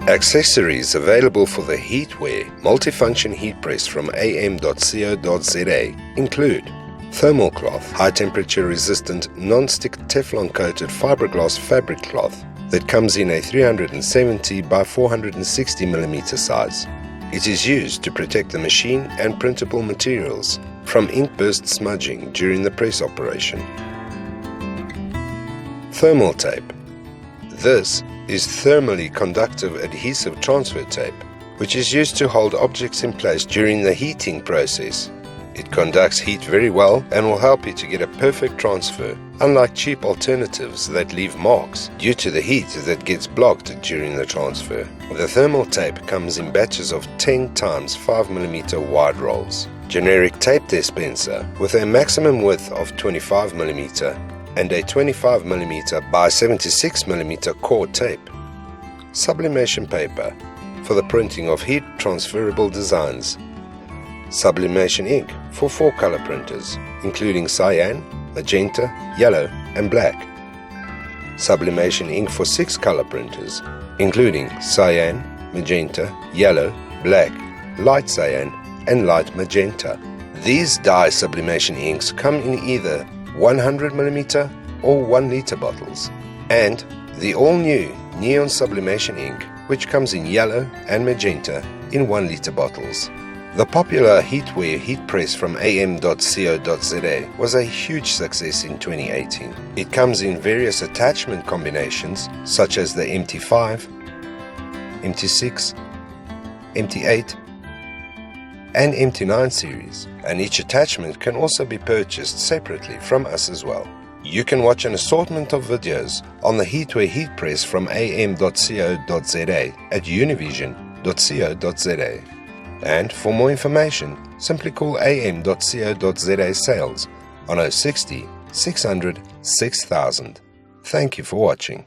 Accessories available for the Heatware multifunction heat press from AM.CO.za include thermal cloth, high temperature resistant non-stick Teflon coated fiberglass fabric cloth that comes in a 370 by 460 mm size. It is used to protect the machine and printable materials from ink burst smudging during the press operation. Thermal tape. This is thermally conductive adhesive transfer tape, which is used to hold objects in place during the heating process. It conducts heat very well and will help you to get a perfect transfer, unlike cheap alternatives that leave marks due to the heat that gets blocked during the transfer. The thermal tape comes in batches of 10 times 5 mm wide rolls. Generic tape dispenser with a maximum width of 25 mm and a 25 mm by 76 mm core tape. Sublimation paper for the printing of heat transferable designs. Sublimation ink for 4 color printers, including cyan, magenta, yellow and black. Sublimation ink for 6 color printers, including cyan, magenta, yellow, black, light cyan and light magenta. These dye sublimation inks come in either 100 mm or 1 liter bottles, and the all-new neon sublimation ink, which comes in yellow and magenta in 1 liter bottles. The popular Heatware heat press from AM.CO.za was a huge success in 2018. It comes in various attachment combinations such as the MT5, MT6, MT8 and MT9 series, and each attachment can also be purchased separately from us as well. You can watch an assortment of videos on the Heatware heat press from am.co.za at univision.co.za. And for more information, simply call am.co.za sales on 060 600 6000. Thank you for watching.